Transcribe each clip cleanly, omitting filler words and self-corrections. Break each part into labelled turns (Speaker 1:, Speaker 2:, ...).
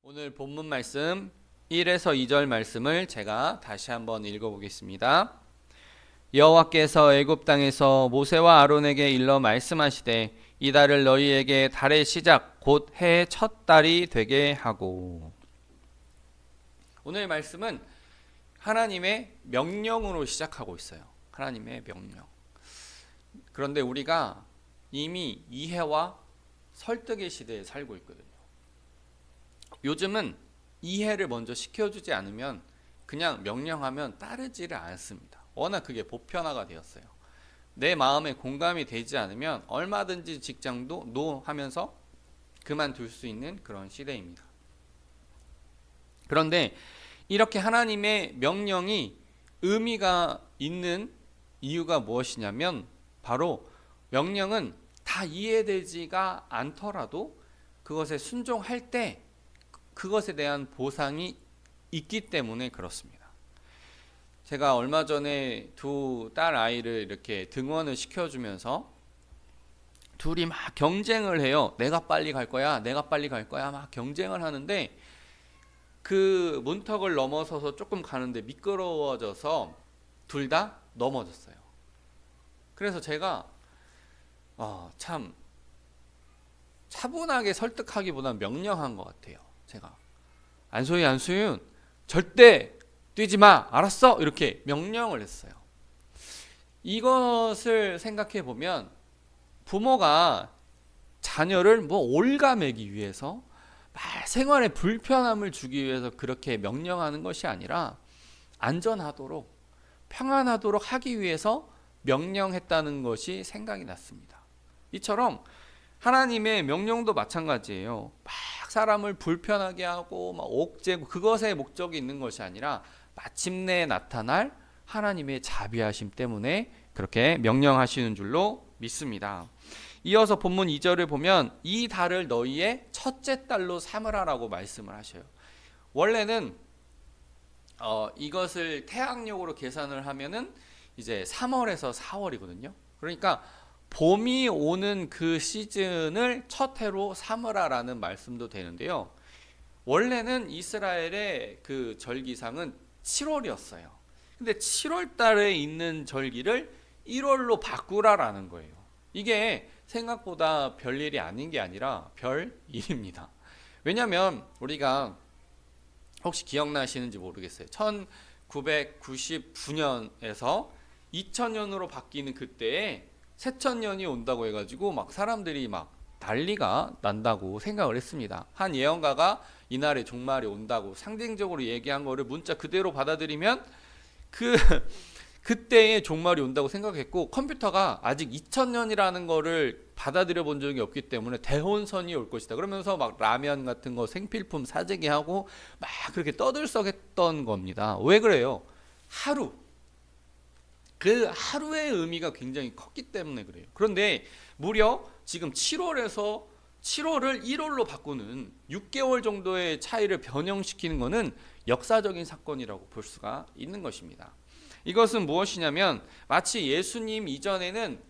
Speaker 1: 오늘 본문 말씀 1에서 2절 말씀을 제가 다시 한번 읽어보겠습니다. 여호와께서 애굽 땅에서 모세와 아론에게 일러 말씀하시되 이 달을 너희에게 달의 시작 곧 해의 첫 달이 되게 하고. 오늘 말씀은 하나님의 명령으로 시작하고 있어요. 하나님의 명령. 그런데 우리가 이미 이해와 설득의 시대에 살고 있거든요. 요즘은 이해를 먼저 시켜주지 않으면 그냥 명령하면 따르지를 않습니다. 워낙 그게 보편화가 되었어요. 내 마음에 공감이 되지 않으면 얼마든지 직장도 노 하면서 그만둘 수 있는 그런 시대입니다. 그런데 이렇게 하나님의 명령이 의미가 있는 이유가 무엇이냐면 바로 명령은 다 이해되지가 않더라도 그것에 순종할 때 그것에 대한 보상이 있기 때문에 그렇습니다. 제가 얼마 전에 두 딸 아이를 이렇게 등원을 시켜주면서 둘이 막 경쟁을 해요. 내가 빨리 갈 거야, 내가 빨리 갈 거야, 막 경쟁을 하는데 그 문턱을 넘어서서 조금 가는데 미끄러워져서 둘 다 넘어졌어요. 그래서 제가 참 차분하게 설득하기보다는 명령한 것 같아요. 제가 안소윤 절대 뛰지 마, 알았어? 이렇게 명령을 했어요. 이것을 생각해 보면 부모가 자녀를 올가매기 위해서 생활에 불편함을 주기 위해서 그렇게 명령하는 것이 아니라 안전하도록 평안하도록 하기 위해서 명령했다는 것이 생각이 났습니다. 이처럼 하나님의 명령도 마찬가지예요. 막 사람을 불편하게 하고 막 옥죄고 그것에 목적이 있는 것이 아니라 마침내 나타날 하나님의 자비하심 때문에 그렇게 명령하시는 줄로 믿습니다. 이어서 본문 2절을 보면 이 달을 너희의 첫째 달로 삼으라라고 말씀을 하셔요. 원래는 이것을 태양력으로 계산을 하면은 이제 3월에서 4월이거든요. 그러니까 봄이 오는 그 시즌을 첫 해로 삼으라라는 말씀도 되는데요. 원래는 이스라엘의 그 절기상은 7월이었어요. 근데 7월 달에 있는 절기를 1월로 바꾸라라는 거예요. 이게 생각보다 별일이 아닌 게 아니라 별일입니다. 왜냐하면 우리가 혹시 기억나시는지 모르겠어요. 1999년에서 2000년으로 바뀌는 그때에 새천년이 온다고 해가지고 막 사람들이 막 난리가 난다고 생각을 했습니다. 한 예언가가 이날에 종말이 온다고 상징적으로 얘기한 거를 문자 그대로 받아들이면 그때의 종말이 온다고 생각했고, 컴퓨터가 아직 2000년이라는 거를 받아들여 본 적이 없기 때문에 대혼선이 올 것이다 그러면서 막 라면 같은 거 생필품 사재기 하고 막 그렇게 떠들썩했던 겁니다. 왜 그래요? 그 하루의 의미가 굉장히 컸기 때문에 그래요. 그런데 무려 지금 7월에서 7월을 1월로 바꾸는 6개월 정도의 차이를 변형시키는 것은 역사적인 사건이라고 볼 수가 있는 것입니다. 이것은 무엇이냐면 마치 예수님 이전에는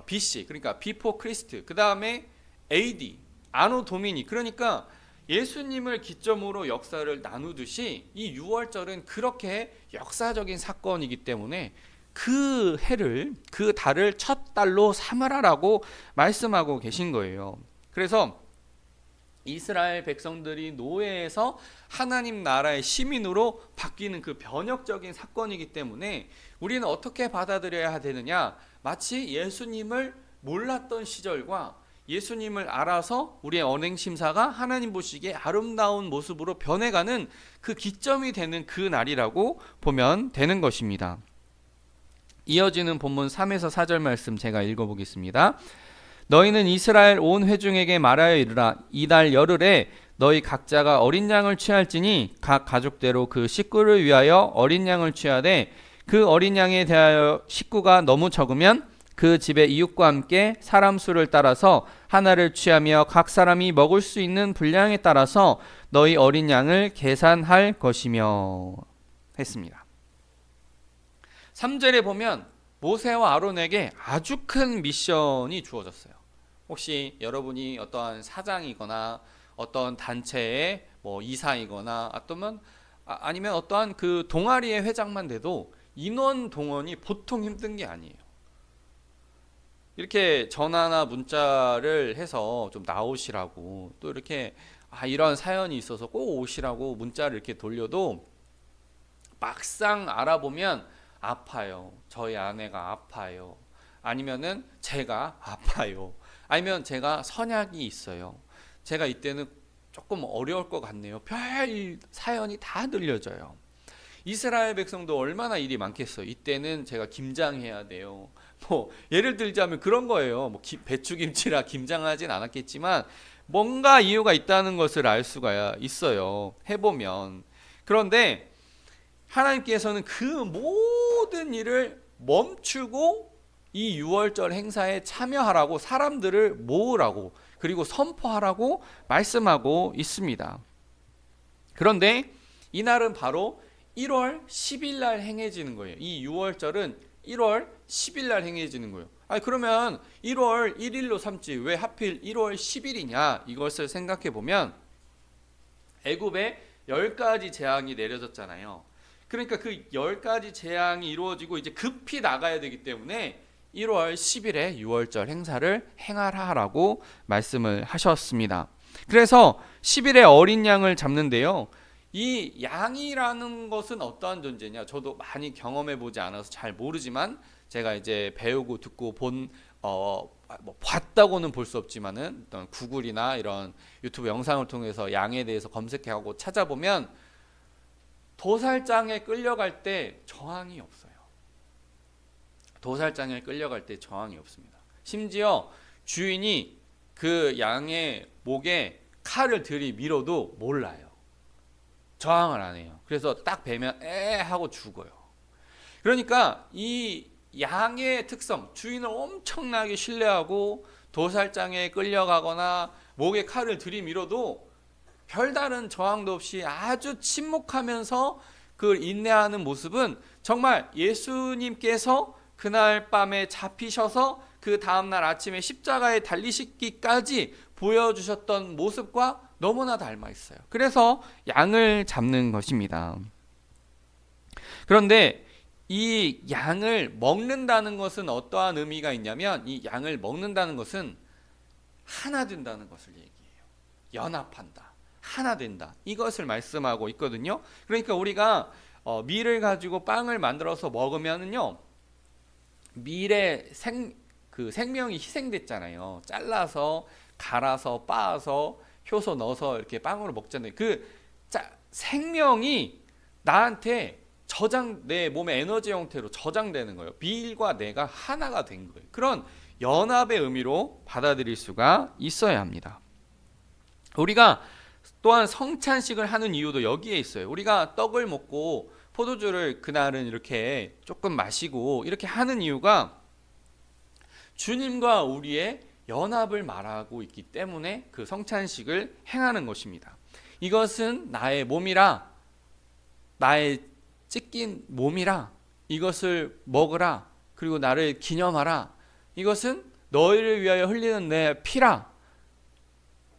Speaker 1: BC, 그러니까 비포 크리스트, 그 다음에 AD, 아노 도미니, 그러니까 예수님을 기점으로 역사를 나누듯이 이 6월절은 그렇게 역사적인 사건이기 때문에 그 해를, 그 달을 첫 달로 삼으라라고 말씀하고 계신 거예요. 그래서 이스라엘 백성들이 노예에서 하나님 나라의 시민으로 바뀌는 그 변혁적인 사건이기 때문에 우리는 어떻게 받아들여야 되느냐? 마치 예수님을 몰랐던 시절과 예수님을 알아서 우리의 언행심사가 하나님 보시기에 아름다운 모습으로 변해가는 그 기점이 되는 그 날이라고 보면 되는 것입니다. 이어지는 본문 3에서 4절 말씀 제가 읽어보겠습니다. 너희는 이스라엘 온 회중에게 말하여 이르라. 이달 열흘에 너희 각자가 어린 양을 취할지니 각 가족대로 그 식구를 위하여 어린 양을 취하되 그 어린 양에 대하여 식구가 너무 적으면 그 집의 이웃과 함께 사람 수를 따라서 하나를 취하며 각 사람이 먹을 수 있는 분량에 따라서 너희 어린 양을 계산할 것이며 했습니다. 3절에 보면 모세와 아론에게 아주 큰 미션이 주어졌어요. 혹시 여러분이 어떠한 사장이거나 어떤 단체의 뭐 이사이거나 아니면 어떠한 그 동아리의 회장만 돼도 인원 동원이 보통 힘든 게 아니에요. 이렇게 전화나 문자를 해서 좀 나오시라고, 또 이렇게 이런 사연이 있어서 꼭 오시라고 문자를 이렇게 돌려도 막상 알아보면 아파요. 저희 아내가 아파요. 아니면은 제가 아파요. 아니면 제가 선약이 있어요. 제가 이때는 조금 어려울 것 같네요. 별 사연이 다 들려져요. 이스라엘 백성도 얼마나 일이 많겠어요. 이때는 제가 김장해야 돼요. 뭐 예를 들자면 그런 거예요. 뭐 배추김치라 김장하진 않았겠지만 뭔가 이유가 있다는 것을 알 수가 있어요. 해보면. 그런데 하나님께서는 그 모든 일을 멈추고 이 유월절 행사에 참여하라고, 사람들을 모으라고, 그리고 선포하라고 말씀하고 있습니다. 그런데 이날은 바로 1월 10일 날 행해지는 거예요. 이 유월절은 1월 10일 날 행해지는 거예요. 그러면 1월 1일로 삼지 왜 하필 1월 10일이냐, 이것을 생각해 보면 애굽에 10가지 재앙이 내려졌잖아요. 그러니까 그 10가지 재앙이 이루어지고 이제 급히 나가야 되기 때문에 1월 10일에 유월절 행사를 행하라고 말씀을 하셨습니다. 그래서 10일에 어린 양을 잡는데요. 이 양이라는 것은 어떠한 존재냐? 저도 많이 경험해 보지 않아서 잘 모르지만 제가 이제 배우고 듣고 뭐 봤다고는 볼 수 없지만은 어떤 구글이나 이런 유튜브 영상을 통해서 양에 대해서 검색하고 찾아보면 도살장에 끌려갈 때 저항이 없어요. 도살장에 끌려갈 때 저항이 없습니다. 심지어 주인이 그 양의 목에 칼을 들이밀어도 몰라요. 저항을 안 해요. 그래서 딱 베면 에 하고 죽어요. 그러니까 이 양의 특성, 주인을 엄청나게 신뢰하고 도살장에 끌려가거나 목에 칼을 들이밀어도 별다른 저항도 없이 아주 침묵하면서 그 인내하는 모습은 정말 예수님께서 그날 밤에 잡히셔서 그 다음날 아침에 십자가에 달리시기까지 보여주셨던 모습과 너무나 닮아 있어요. 그래서 양을 잡는 것입니다. 그런데 이 양을 먹는다는 것은 어떠한 의미가 있냐면, 이 양을 먹는다는 것은 하나 된다는 것을 얘기해요. 연합한다, 하나 된다, 이것을 말씀하고 있거든요. 그러니까 우리가 밀을 가지고 빵을 만들어서 먹으면은요, 밀의 생명이 희생됐잖아요. 잘라서 갈아서 빻아서 효소 넣어서 이렇게 빵으로 먹잖아요. 그 생명이 나한테 내 몸의 에너지 형태로 저장되는 거예요. 밀과 내가 하나가 된 거예요. 그런 연합의 의미로 받아들일 수가 있어야 합니다. 우리가 또한 성찬식을 하는 이유도 여기에 있어요. 우리가 떡을 먹고 포도주를 그날은 이렇게 조금 마시고 이렇게 하는 이유가 주님과 우리의 연합을 말하고 있기 때문에 그 성찬식을 행하는 것입니다. 이것은 나의 몸이라, 나의 찢긴 몸이라, 이것을 먹으라, 그리고 나를 기념하라, 이것은 너희를 위하여 흘리는 내 피라,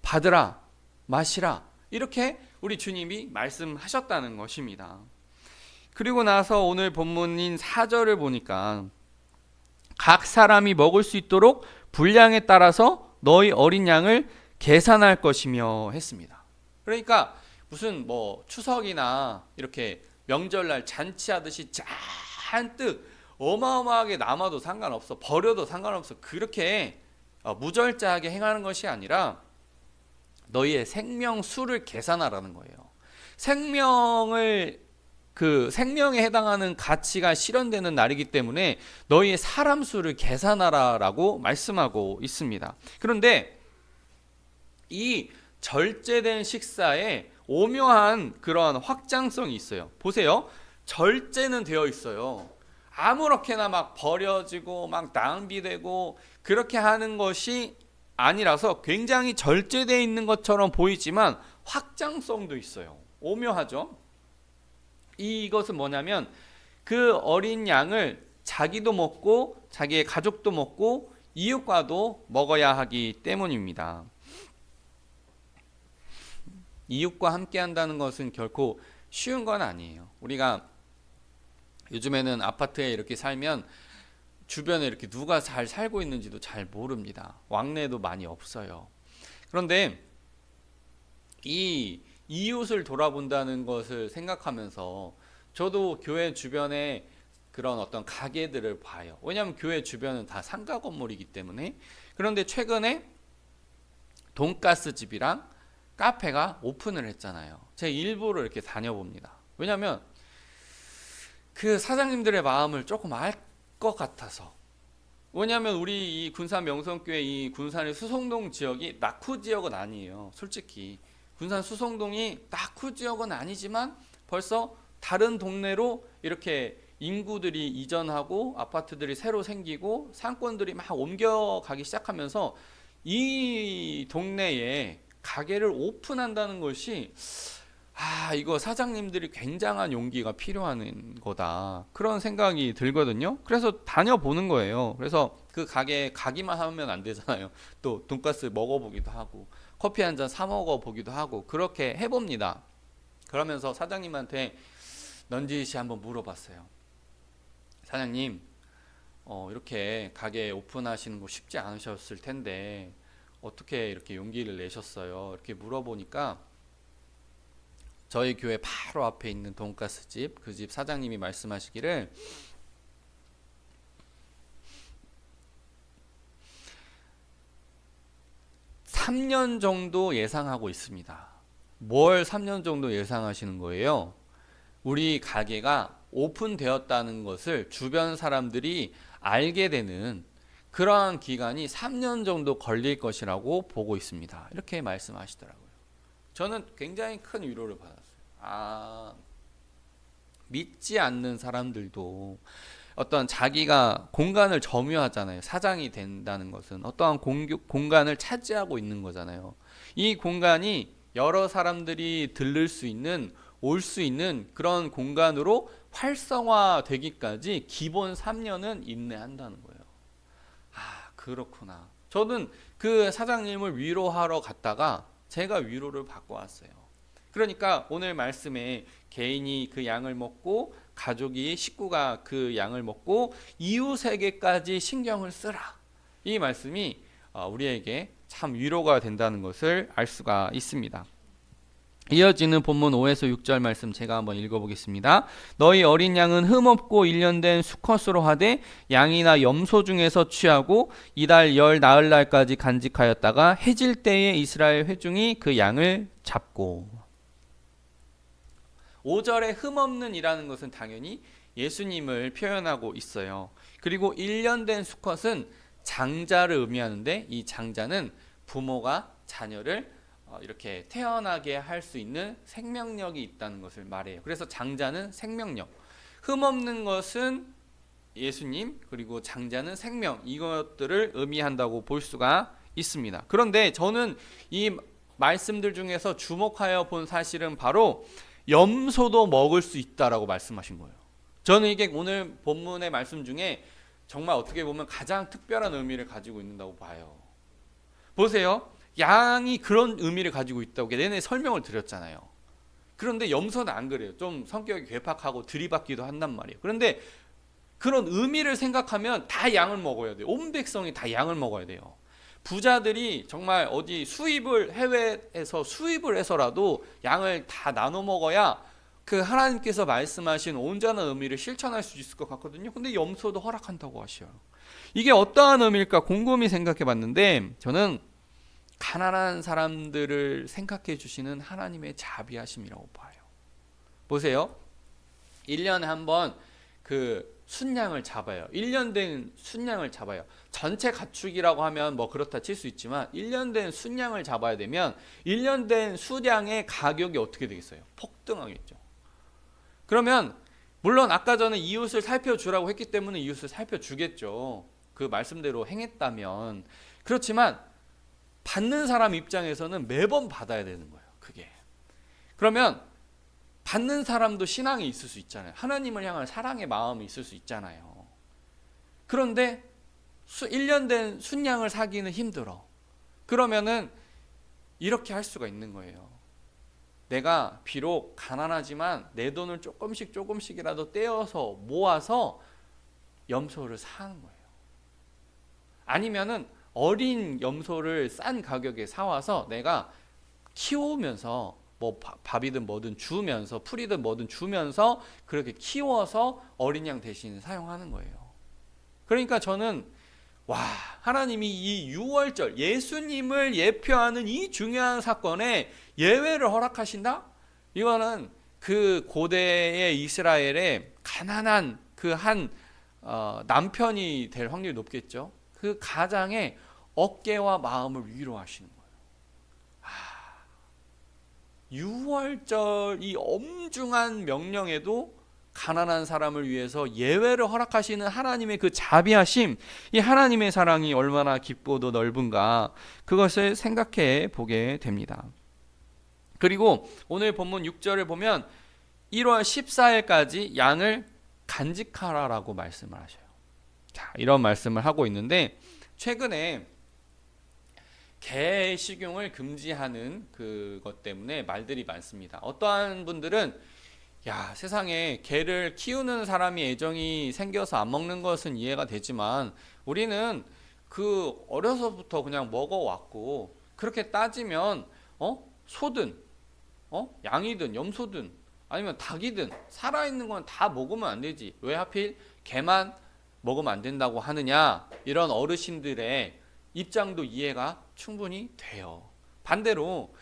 Speaker 1: 받으라, 마시라, 이렇게 우리 주님이 말씀하셨다는 것입니다. 그리고 나서 오늘 본문인 4절을 보니까 각 사람이 먹을 수 있도록 분량에 따라서 너희 어린 양을 계산할 것이며 했습니다. 그러니까 무슨 뭐 추석이나 이렇게 명절날 잔치하듯이 잔뜩 어마어마하게 남아도 상관없어, 버려도 상관없어, 그렇게 무절제하게 행하는 것이 아니라 너희의 생명수를 계산하라는 거예요. 생명에 해당하는 가치가 실현되는 날이기 때문에 너희의 사람 수를 계산하라라고 말씀하고 있습니다. 그런데 이 절제된 식사에 오묘한 그런 확장성이 있어요. 보세요. 절제는 되어 있어요. 아무렇게나 막 버려지고 막 낭비되고 그렇게 하는 것이 아니라서 굉장히 절제되어 있는 것처럼 보이지만 확장성도 있어요. 오묘하죠. 이것은 뭐냐면 그 어린 양을 자기도 먹고 자기의 가족도 먹고 이웃과도 먹어야 하기 때문입니다. 이웃과 함께 한다는 것은 결코 쉬운 건 아니에요. 우리가 요즘에는 아파트에 이렇게 살면 주변에 이렇게 누가 잘 살고 있는지도 잘 모릅니다. 왕래도 많이 없어요. 그런데 이 이웃을 돌아본다는 것을 생각하면서 저도 교회 주변에 그런 어떤 가게들을 봐요. 왜냐하면 교회 주변은 다 상가 건물이기 때문에. 그런데 최근에 돈가스 집이랑 카페가 오픈을 했잖아요. 제가 일부러 이렇게 다녀봅니다. 왜냐하면 그 사장님들의 마음을 조금 알 것 같아서. 왜냐하면 우리 이 군산 명성교회 이 군산의 수성동 지역이 낙후 지역은 아니에요. 솔직히 군산 수성동이 낙후 지역은 아니지만 벌써 다른 동네로 이렇게 인구들이 이전하고 아파트들이 새로 생기고 상권들이 막 옮겨가기 시작하면서 이 동네에 가게를 오픈한다는 것이 이거 사장님들이 굉장한 용기가 필요한 거다. 그런 생각이 들거든요. 그래서 다녀보는 거예요. 그래서 그 가게에 가기만 하면 안 되잖아요. 또 돈가스 먹어보기도 하고 커피 한 잔 사 먹어보기도 하고 그렇게 해봅니다. 그러면서 사장님한테 넌지시 한번 물어봤어요. 사장님, 이렇게 가게 오픈하시는 거 쉽지 않으셨을 텐데 어떻게 이렇게 용기를 내셨어요? 이렇게 물어보니까 저희 교회 바로 앞에 있는 돈가스 집, 그 집 사장님이 말씀하시기를 3년 정도 예상하고 있습니다. 뭘 3년 정도 예상하시는 거예요? 우리 가게가 오픈되었다는 것을 주변 사람들이 알게 되는 그러한 기간이 3년 정도 걸릴 것이라고 보고 있습니다. 이렇게 말씀하시더라고요. 저는 굉장히 큰 위로를 받았어요. 믿지 않는 사람들도 어떤 자기가 공간을 점유하잖아요. 사장이 된다는 것은 어떠한 공간을 차지하고 있는 거잖아요. 이 공간이 여러 사람들이 들를 수 있는, 올 수 있는 그런 공간으로 활성화되기까지 기본 3년은 인내한다는 거예요. 그렇구나. 저는 그 사장님을 위로하러 갔다가 제가 위로를 받고 왔어요. 그러니까 오늘 말씀에 개인이 그 양을 먹고 가족이 식구가 그 양을 먹고 이웃에게까지 신경을 쓰라. 이 말씀이 우리에게 참 위로가 된다는 것을 알 수가 있습니다. 이어지는 본문 5에서 6절 말씀 제가 한번 읽어보겠습니다. 너희 어린 양은 흠없고 1년 된 수컷으로 하되 양이나 염소 중에서 취하고 이달 열 나흘날까지 간직하였다가 해질 때에 이스라엘 회중이 그 양을 잡고. 5절에 흠없는 이라는 것은 당연히 예수님을 표현하고 있어요. 그리고 1년 된 수컷은 장자를 의미하는데 이 장자는 부모가 자녀를 이렇게 태어나게 할 수 있는 생명력이 있다는 것을 말해요. 그래서 장자는 생명력, 흠없는 것은 예수님, 그리고 장자는 생명, 이것들을 의미한다고 볼 수가 있습니다. 그런데 저는 이 말씀들 중에서 주목하여 본 사실은 바로 염소도 먹을 수 있다라고 말씀하신 거예요. 저는 이게 오늘 본문의 말씀 중에 정말 어떻게 보면 가장 특별한 의미를 가지고 있다고 봐요. 보세요. 양이 그런 의미를 가지고 있다고 내내 설명을 드렸잖아요. 그런데 염소는 안 그래요. 좀 성격이 괴팍하고 들이받기도 한단 말이에요. 그런데 그런 의미를 생각하면 다 양을 먹어야 돼요. 온 백성이 다 양을 먹어야 돼요. 부자들이 정말 어디 해외에서 수입을 해서라도 양을 다 나눠 먹어야 그 하나님께서 말씀하신 온전한 의미를 실천할 수 있을 것 같거든요. 근데 염소도 허락한다고 하셔요. 이게 어떠한 의미일까 곰곰이 생각해 봤는데 저는 가난한 사람들을 생각해 주시는 하나님의 자비하심이라고 봐요. 보세요. 1년에 한 번 그 순양을 잡아요. 1년 된 순양을 잡아요. 전체 가축이라고 하면 뭐 그렇다 칠 수 있지만 1년 된 순양을 잡아야 되면 1년 된 수량의 가격이 어떻게 되겠어요? 폭등하겠죠. 그러면 물론 아까 전에 이웃을 살펴주라고 했기 때문에 이웃을 살펴주겠죠. 그 말씀대로 행했다면. 그렇지만 받는 사람 입장에서는 매번 받아야 되는 거예요. 그게. 그러면 받는 사람도 신앙이 있을 수 있잖아요. 하나님을 향한 사랑의 마음이 있을 수 있잖아요. 그런데 1년 된 순양을 사기는 힘들어. 그러면은 이렇게 할 수가 있는 거예요. 내가 비록 가난하지만 내 돈을 조금씩이라도 떼어서 모아서 염소를 사는 거예요. 아니면은 어린 염소를 싼 가격에 사와서 내가 키우면서 뭐 밥이든 뭐든 주면서 풀이든 뭐든 주면서 그렇게 키워서 어린 양 대신 사용하는 거예요. 그러니까 저는 하나님이 이 유월절 예수님을 예표하는 이 중요한 사건에 예외를 허락하신다? 이거는 그 고대의 이스라엘의 가난한 그 한 남편이 될 확률이 높겠죠. 그 가장의 어깨와 마음을 위로하시는 거예요. 유월절 이 엄중한 명령에도 가난한 사람을 위해서 예외를 허락하시는 하나님의 그 자비하심, 이 하나님의 사랑이 얼마나 깊고도 넓은가, 그것을 생각해 보게 됩니다. 그리고 오늘 본문 6절을 보면 1월 14일까지 양을 간직하라라고 말씀을 하셔요. 자, 이런 말씀을 하고 있는데, 최근에 개 식용을 금지하는 그것 때문에 말들이 많습니다. 어떠한 분들은 세상에 개를 키우는 사람이 애정이 생겨서 안 먹는 것은 이해가 되지만 우리는 그 어려서부터 그냥 먹어왔고, 그렇게 따지면 소든 양이든 염소든 아니면 닭이든 살아있는 건 다 먹으면 안 되지, 왜 하필 개만 먹으면 안 된다고 하느냐, 이런 어르신들의 입장도 이해가 충분히 돼요. 반대로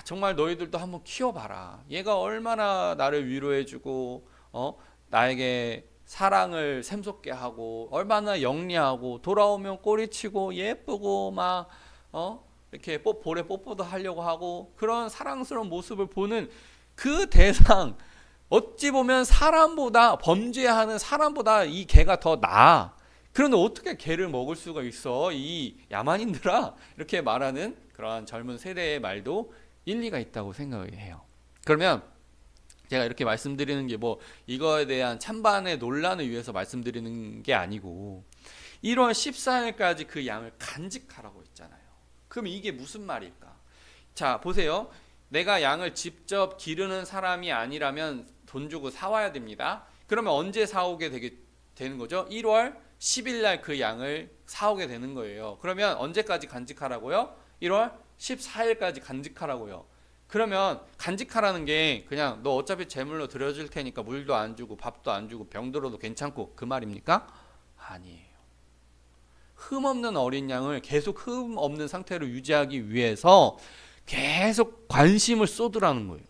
Speaker 1: 정말 너희들도 한번 키워봐라, 얘가 얼마나 나를 위로해주고 나에게 사랑을 샘솟게 하고 얼마나 영리하고 돌아오면 꼬리치고 예쁘고 막 이렇게 볼에 뽀뽀도 하려고 하고, 그런 사랑스러운 모습을 보는 그 대상, 어찌 보면 사람보다, 범죄하는 사람보다 이 개가 더 나아. 그런데 어떻게 개를 먹을 수가 있어, 이 야만인들아, 이렇게 말하는 그러한 젊은 세대의 말도 일리가 있다고 생각을 해요. 그러면 제가 이렇게 말씀드리는 게 뭐 이거에 대한 찬반의 논란을 위해서 말씀드리는 게 아니고, 1월 14일까지 그 양을 간직하라고 했잖아요. 그럼 이게 무슨 말일까? 자, 보세요. 내가 양을 직접 기르는 사람이 아니라면 돈 주고 사와야 됩니다. 그러면 언제 사오게 되는 거죠? 1월 10일 날 그 양을 사오게 되는 거예요. 그러면 언제까지 간직하라고요? 1월 14일까지 간직하라고요. 그러면 간직하라는 게 그냥 너 어차피 제물로 드려줄 테니까 물도 안 주고 밥도 안 주고 병 들어도 괜찮고 그 말입니까? 아니에요. 흠 없는 어린 양을 계속 흠 없는 상태로 유지하기 위해서 계속 관심을 쏟으라는 거예요.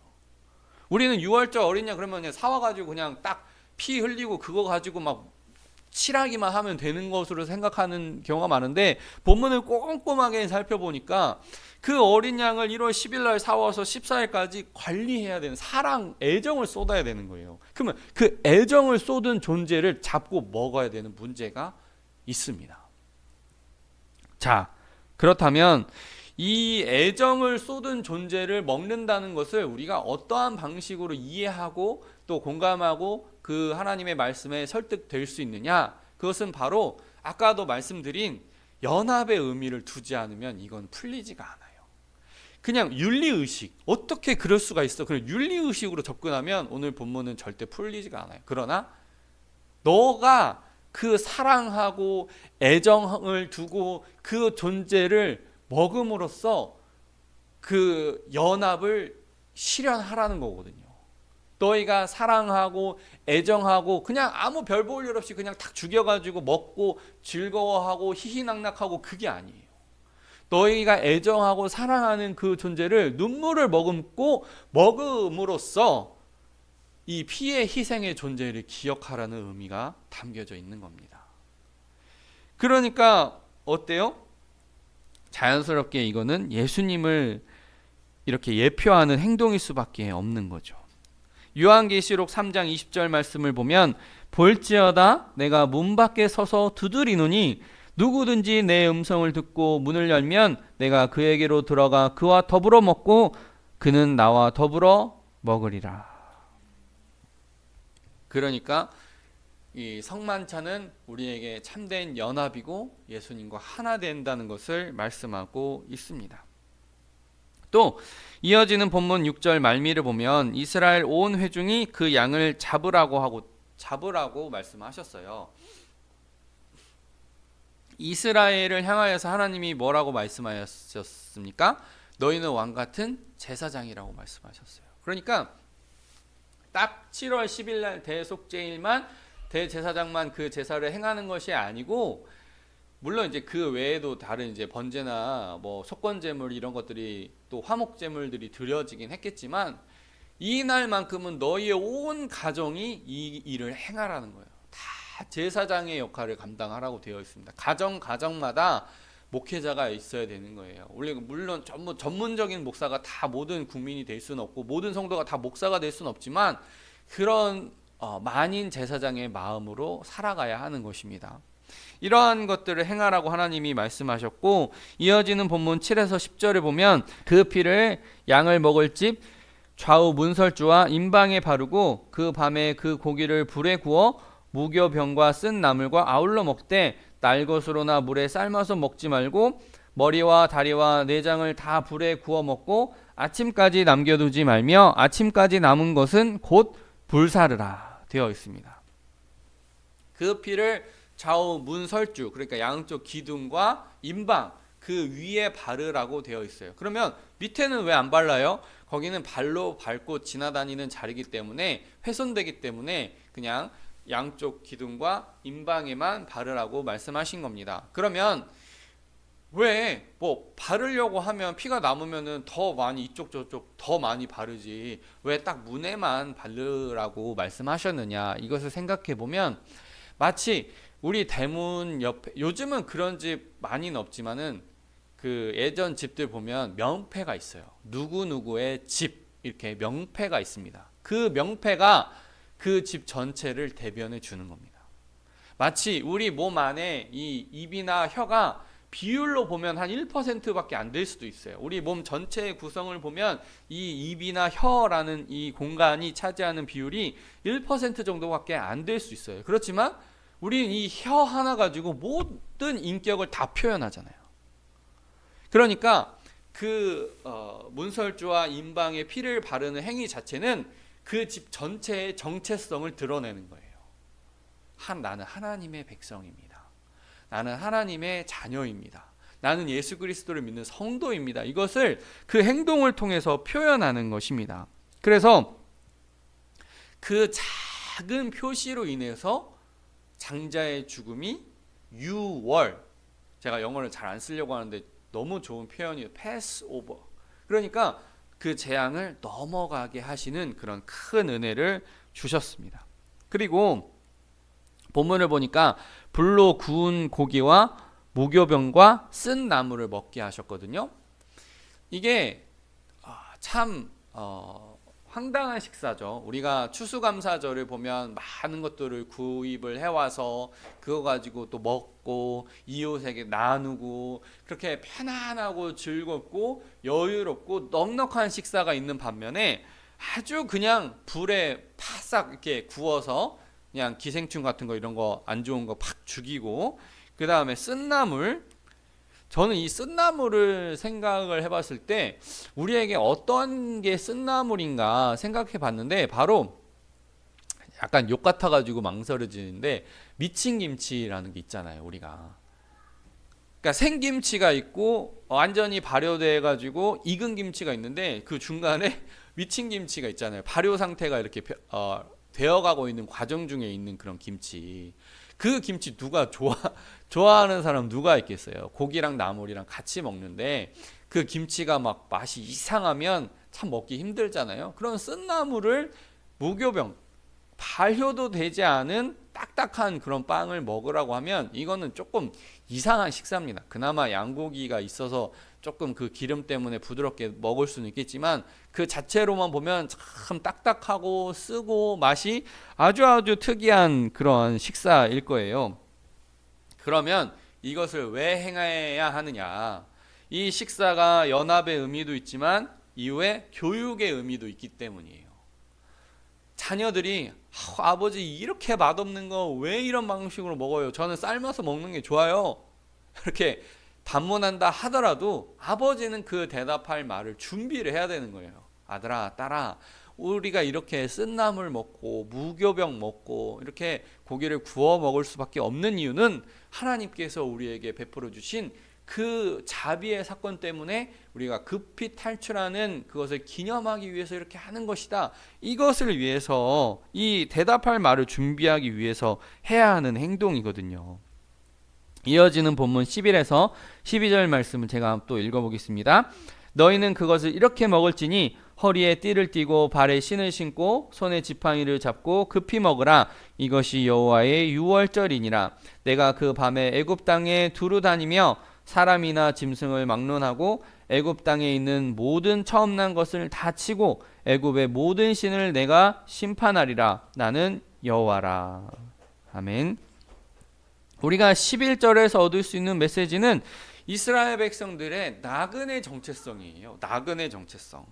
Speaker 1: 우리는 6월절 어린 양 그러면 그냥 사와가지고 그냥 딱 피 흘리고 그거 가지고 막 칠하기만 하면 되는 것으로 생각하는 경우가 많은데, 본문을 꼼꼼하게 살펴보니까 그 어린 양을 1월 10일 날 사와서 14일까지 관리해야 되는, 사랑, 애정을 쏟아야 되는 거예요. 그러면 그 애정을 쏟은 존재를 잡고 먹어야 되는 문제가 있습니다. 자, 그렇다면 이 애정을 쏟은 존재를 먹는다는 것을 우리가 어떠한 방식으로 이해하고 또 공감하고 그 하나님의 말씀에 설득될 수 있느냐? 그것은 바로 아까도 말씀드린 연합의 의미를 두지 않으면 이건 풀리지가 않아요. 그냥 윤리의식, 어떻게 그럴 수가 있어? 그런 윤리의식으로 접근하면 오늘 본문은 절대 풀리지가 않아요. 그러나 너가 그 사랑하고 애정을 두고 그 존재를 먹음으로써 그 연합을 실현하라는 거거든요. 너희가 사랑하고 애정하고 그냥 아무 별 볼 일 없이 그냥 탁 죽여가지고 먹고 즐거워하고 희희낙낙하고 그게 아니에요. 너희가 애정하고 사랑하는 그 존재를 눈물을 머금고 먹음으로써 이 피의 희생의 존재를 기억하라는 의미가 담겨져 있는 겁니다. 그러니까 어때요? 자연스럽게 이거는 예수님을 이렇게 예표하는 행동일 수밖에 없는 거죠. 요한계시록 3장 20절 말씀을 보면 볼지어다 내가 문 밖에 서서 두드리노니 누구든지 내 음성을 듣고 문을 열면 내가 그에게로 들어가 그와 더불어 먹고 그는 나와 더불어 먹으리라. 그러니까 이 성만찬은 우리에게 참된 연합이고 예수님과 하나 된다는 것을 말씀하고 있습니다. 또 이어지는 본문 6절 말미를 보면 이스라엘 온 회중이 그 양을 잡으라고 말씀하셨어요. 이스라엘을 향하여서 하나님이 뭐라고 말씀하셨습니까? 너희는 왕 같은 제사장이라고 말씀하셨어요. 그러니까 딱 7월 10일 날 대속제일만 대제사장만 그 제사를 행하는 것이 아니고, 물론 이제 그 외에도 다른 이제 번제나 뭐 속건제물 이런 것들이 또 화목제물들이 드려지긴 했겠지만, 이날만큼은 너희의 온 가정이 이 일을 행하라는 거예요. 다 제사장의 역할을 감당하라고 되어 있습니다. 가정마다 목회자가 있어야 되는 거예요. 원래 물론 전문적인 목사가 다 모든 국민이 될 수는 없고 모든 성도가 다 목사가 될 수는 없지만, 그런 만인 제사장의 마음으로 살아가야 하는 것입니다. 이러한 것들을 행하라고 하나님이 말씀하셨고, 이어지는 본문 7에서 10절을 보면 그 피를 양을 먹을 집 좌우 문설주와 임방에 바르고 그 밤에 그 고기를 불에 구워 무교병과 쓴 나물과 아울러 먹되 날것으로나 물에 삶아서 먹지 말고 머리와 다리와 내장을 다 불에 구워 먹고 아침까지 남겨두지 말며 아침까지 남은 것은 곧 불사르라 되어 있습니다. 그 피를 좌우 문설주, 그러니까 양쪽 기둥과 임방 그 위에 바르라고 되어 있어요. 그러면 밑에는 왜 안 발라요? 거기는 발로 밟고 지나다니는 자리이기 때문에 훼손되기 때문에 그냥 양쪽 기둥과 임방에만 바르라고 말씀하신 겁니다. 그러면 왜 뭐 바르려고 하면 피가 남으면은 더 많이 이쪽 저쪽 더 많이 바르지 왜 딱 문에만 바르라고 말씀하셨느냐, 이것을 생각해 보면 마치 우리 대문 옆에, 요즘은 그런 집 많이는 없지만은 그 예전 집들 보면 명패가 있어요. 누구누구의 집, 이렇게 명패가 있습니다. 그 명패가 그 집 전체를 대변해 주는 겁니다. 마치 우리 몸 안에 이 입이나 혀가 비율로 보면 한 1%밖에 안 될 수도 있어요. 우리 몸 전체의 구성을 보면 이 입이나 혀라는 이 공간이 차지하는 비율이 1% 정도밖에 안 될 수 있어요. 그렇지만 우리는 이 혀 하나 가지고 모든 인격을 다 표현하잖아요. 그러니까 그 문설주와 임방에 피를 바르는 행위 자체는 그 집 전체의 정체성을 드러내는 거예요. 나는 하나님의 백성입니다. 나는 하나님의 자녀입니다. 나는 예수 그리스도를 믿는 성도입니다. 이것을 그 행동을 통해서 표현하는 것입니다. 그래서 그 작은 표시로 인해서 장자의 죽음이 유월, 제가 영어를 잘 안 쓰려고 하는데 너무 좋은 표현이에요. 패스 오버. 그러니까 그 재앙을 넘어가게 하시는 그런 큰 은혜를 주셨습니다. 그리고 본문을 보니까 불로 구운 고기와 무교병과 쓴 나물을 먹게 하셨거든요. 이게 참 황당한 식사죠. 우리가 추수감사절을 보면 많은 것들을 구입을 해와서 그거 가지고 또 먹고 이웃에게 나누고 그렇게 편안하고 즐겁고 여유롭고 넉넉한 식사가 있는 반면에 아주 그냥 불에 파싹 이렇게 구워서 그냥 기생충 같은 거 이런 거 안 좋은 거 팍 죽이고, 그 다음에 쓴나물, 저는 이 쓴나물을 생각을 해봤을 때 우리에게 어떤 게 쓴나물인가 생각해 봤는데 바로 약간 욕 같아가지고 망설여지는데 미친 김치라는 게 있잖아요. 우리가 그러니까 생김치가 있고 완전히 발효돼가지고 익은 김치가 있는데 그 중간에 미친 김치가 있잖아요. 발효 상태가 이렇게 되어가고 있는 과정 중에 있는 그런 김치. 그 김치 누가 좋아하는 사람 누가 있겠어요? 고기랑 나물이랑 같이 먹는데 그 김치가 막 맛이 이상하면 참 먹기 힘들잖아요. 그런 쓴나물을 무교병, 발효도 되지 않은 딱딱한 그런 빵을 먹으라고 하면 이거는 조금 이상한 식사입니다. 그나마 양고기가 있어서 조금 그 기름 때문에 부드럽게 먹을 수는 있겠지만 그 자체로만 보면 참 딱딱하고 쓰고 맛이 아주 특이한 그런 식사일 거예요. 그러면 이것을 왜 행해야 하느냐? 이 식사가 연합의 의미도 있지만 이후에 교육의 의미도 있기 때문이에요. 자녀들이 아버지 이렇게 맛없는 거 왜 이런 방식으로 먹어요? 저는 삶아서 먹는 게 좋아요. 이렇게 반문한다 하더라도 아버지는 그 대답할 말을 준비를 해야 되는 거예요. 아들아, 딸아, 우리가 이렇게 쓴나물 먹고 무교병 먹고 이렇게 고기를 구워 먹을 수밖에 없는 이유는 하나님께서 우리에게 베풀어 주신 그 자비의 사건 때문에 우리가 급히 탈출하는 그것을 기념하기 위해서 이렇게 하는 것이다. 이것을 위해서, 이 대답할 말을 준비하기 위해서 해야 하는 행동이거든요. 이어지는 본문 11에서 12절 말씀을 제가 또 읽어보겠습니다. 너희는 그것을 이렇게 먹을지니 허리에 띠를 띠고 발에 신을 신고 손에 지팡이를 잡고 급히 먹으라. 이것이 여호와의 유월절이니라. 내가 그 밤에 애굽 땅에 두루 다니며 사람이나 짐승을 막론하고 애굽 땅에 있는 모든 처음 난 것을 다 치고 애굽의 모든 신을 내가 심판하리라. 나는 여호와라. 아멘. 우리가 11절에서 얻을 수 있는 메시지는 이스라엘 백성들의 나그네 정체성이에요. 나그네 정체성.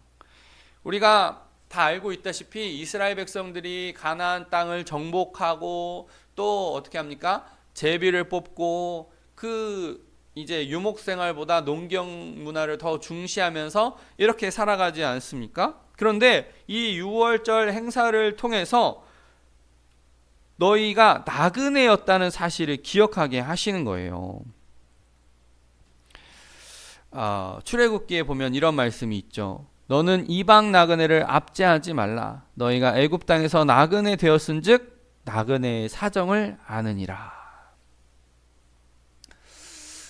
Speaker 1: 우리가 다 알고 있다시피 이스라엘 백성들이 가나안 땅을 정복하고 또 어떻게 합니까? 제비를 뽑고 그 이제 유목 생활보다 농경 문화를 더 중시하면서 이렇게 살아가지 않습니까? 그런데 이 유월절 행사를 통해서 너희가 나그네였다는 사실을 기억하게 하시는 거예요. 출애굽기에 보면 이런 말씀이 있죠. 너는 이방 나그네를 압제하지 말라. 너희가 애굽 땅에서 나그네 되었은즉 나그네의 사정을 아느니라.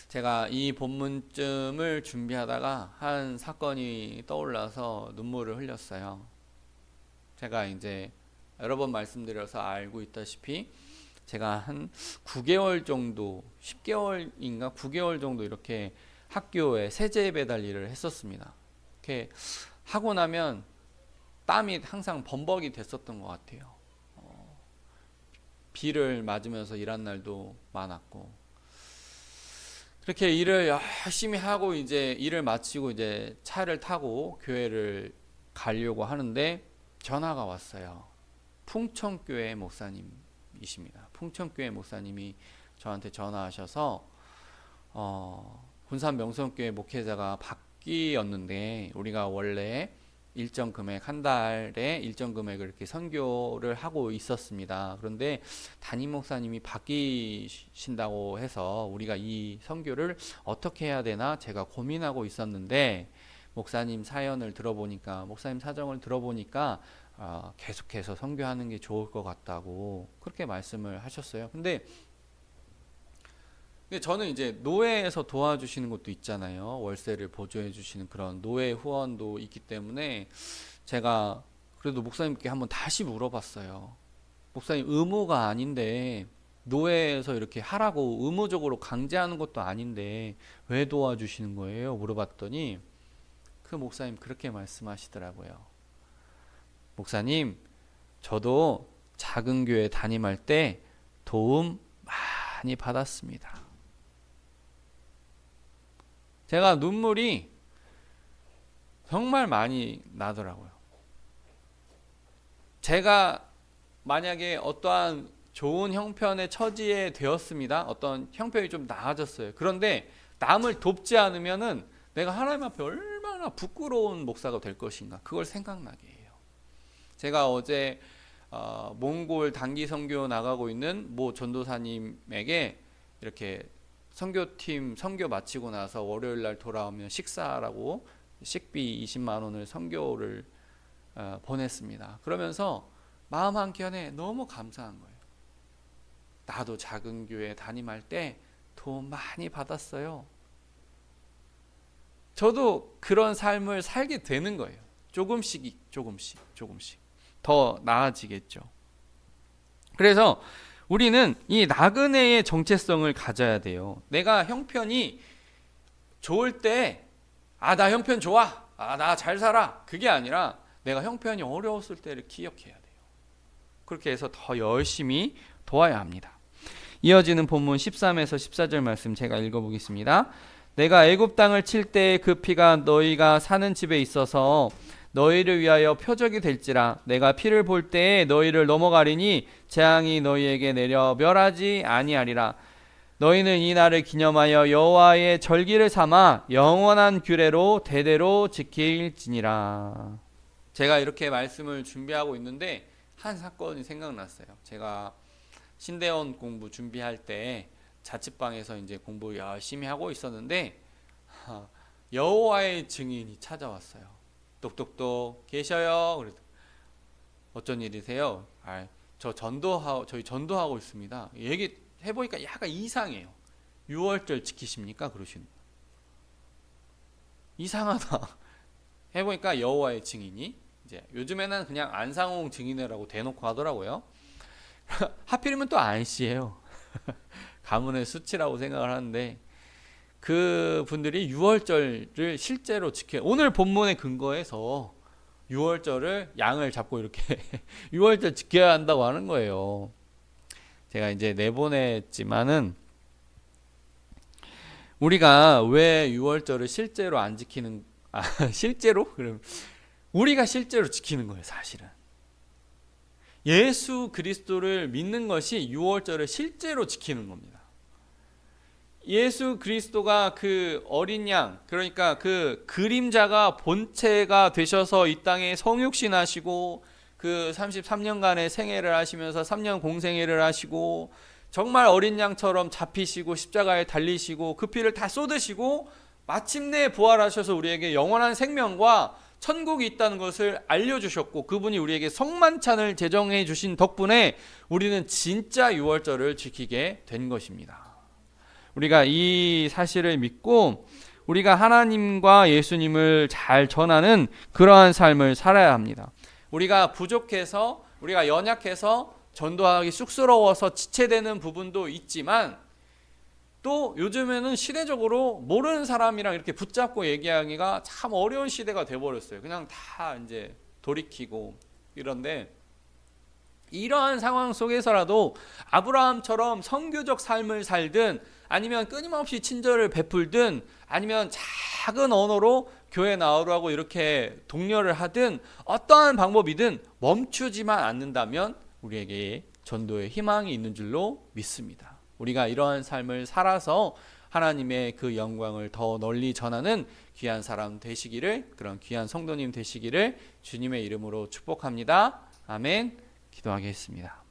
Speaker 1: 제가 이 본문쯤을 준비하다가 한 사건이 떠올라서 눈물을 흘렸어요. 제가 이제 여러 번 말씀드려서 알고 있다시피 제가 한 9개월 정도, 10개월인가 9개월 정도 이렇게 학교에 세제 배달 일을 했었습니다. 이렇게 하고 나면 땀이 항상 범벅이 됐었던 것 같아요. 비를 맞으면서 일한 날도 많았고, 그렇게 일을 열심히 하고 이제 일을 마치고 이제 차를 타고 교회를 가려고 하는데 전화가 왔어요. 풍천교회 목사님이십니다. 풍천교회 목사님이 저한테 전화하셔서 군산 명성교회 목회자가 바뀌었는데 우리가 원래 일정 금액, 한 달에 일정 금액을 이렇게 선교를 하고 있었습니다. 그런데 담임 목사님이 바뀌신다고 해서 우리가 이 선교를 어떻게 해야 되나 제가 고민하고 있었는데 목사님 사연을 들어보니까, 목사님 사정을 들어보니까 계속해서 선교하는 게 좋을 것 같다고 그렇게 말씀을 하셨어요. 근데 저는 이제 노회에서 도와주시는 것도 있잖아요. 월세를 보조해 주시는 그런 노회 후원도 있기 때문에 제가 그래도 목사님께 한번 다시 물어봤어요. 목사님, 의무가 아닌데 노회에서 이렇게 하라고 의무적으로 강제하는 것도 아닌데 왜 도와주시는 거예요? 물어봤더니 그 목사님 그렇게 말씀하시더라고요. 목사님, 저도 작은 교회 담임할 때 도움 많이 받았습니다. 제가 눈물이 정말 많이 나더라고요. 제가 만약에 어떠한 좋은 형편의 처지에 되었습니다. 어떤 형편이 좀 나아졌어요. 그런데 남을 돕지 않으면은 내가 하나님 앞에 얼마나 부끄러운 목사가 될 것인가, 그걸 생각나게 해요. 제가 어제 몽골 단기 선교 나가고 있는 모 전도사님에게 이렇게 선교팀 선교 마치고 나서 월요일 날 돌아오면 식사라고 식비 20만 원을 선교를 보냈습니다. 그러면서 마음 한켠에 너무 감사한 거예요. 나도 작은 교회 담임할 때 도움 많이 받았어요. 저도 그런 삶을 살게 되는 거예요. 조금씩 더 나아지겠죠. 그래서 우리는 이 나그네의 정체성을 가져야 돼요. 내가 형편이 좋을 때 나 형편 좋아, 나 잘 살아, 그게 아니라 내가 형편이 어려웠을 때를 기억해야 돼요. 그렇게 해서 더 열심히 도와야 합니다. 이어지는 본문 13에서 14절 말씀 제가 읽어보겠습니다. 내가 애굽 땅을 칠 때의 그 피가 너희가 사는 집에 있어서 너희를 위하여 표적이 될지라. 내가 피를 볼 때에 너희를 넘어가리니 재앙이 너희에게 내려 멸하지 아니하리라. 너희는 이 날을 기념하여 여호와의 절기를 삼아 영원한 규례로 대대로 지킬지니라. 제가 이렇게 말씀을 준비하고 있는데 한 사건이 생각났어요. 제가 신대원 공부 준비할 때 자취방에서 이제 공부 열심히 하고 있었는데 여호와의 증인이 찾아왔어요. 똑똑똑 계셔요. 그래서 어쩐 일이세요? 저희 전도하고 있습니다. 얘기 해보니까 약간 이상해요. 6월절 지키십니까? 그러시는 거예요. 이상하다. 해보니까 여호와의 증인이 이제 요즘에는 그냥 안상홍 증인이라고 대놓고 하더라고요. 하필이면 또 안씨예요. 가문의 수치라고 생각을 하는데 그 분들이 6월절을 실제로 오늘 본문의 근거에서 6월절을 양을 잡고 이렇게 6월절 지켜야 한다고 하는 거예요. 제가 이제 내보냈지만은 우리가 왜 6월절을 실제로 안 지키는 실제로? 그럼 우리가 실제로 지키는 거예요, 사실은. 예수 그리스도를 믿는 것이 6월절을 실제로 지키는 겁니다. 예수 그리스도가 그 어린 양, 그러니까 그 그림자가 본체가 되셔서 이 땅에 성육신하시고 그 33년간의 생애를 하시면서 3년 공생애를 하시고 정말 어린 양처럼 잡히시고 십자가에 달리시고 그 피를 다 쏟으시고 마침내 부활하셔서 우리에게 영원한 생명과 천국이 있다는 것을 알려주셨고 그분이 우리에게 성만찬을 제정해 주신 덕분에 우리는 진짜 6월절을 지키게 된 것입니다. 우리가 이 사실을 믿고 우리가 하나님과 예수님을 잘 전하는 그러한 삶을 살아야 합니다. 우리가 부족해서 우리가 연약해서 전도하기 쑥스러워서 지체되는 부분도 있지만 또 요즘에는 시대적으로 모르는 사람이랑 이렇게 붙잡고 얘기하기가 참 어려운 시대가 돼버렸어요. 그냥 다 이제 돌이키고 이런데 이러한 상황 속에서라도 아브라함처럼 선교적 삶을 살든 아니면 끊임없이 친절을 베풀든 아니면 작은 언어로 교회 나오라고 이렇게 독려를 하든 어떠한 방법이든 멈추지만 않는다면 우리에게 전도의 희망이 있는 줄로 믿습니다. 우리가 이러한 삶을 살아서 하나님의 그 영광을 더 널리 전하는 귀한 사람 되시기를, 그런 귀한 성도님 되시기를 주님의 이름으로 축복합니다. 아멘. 기도하겠습니다.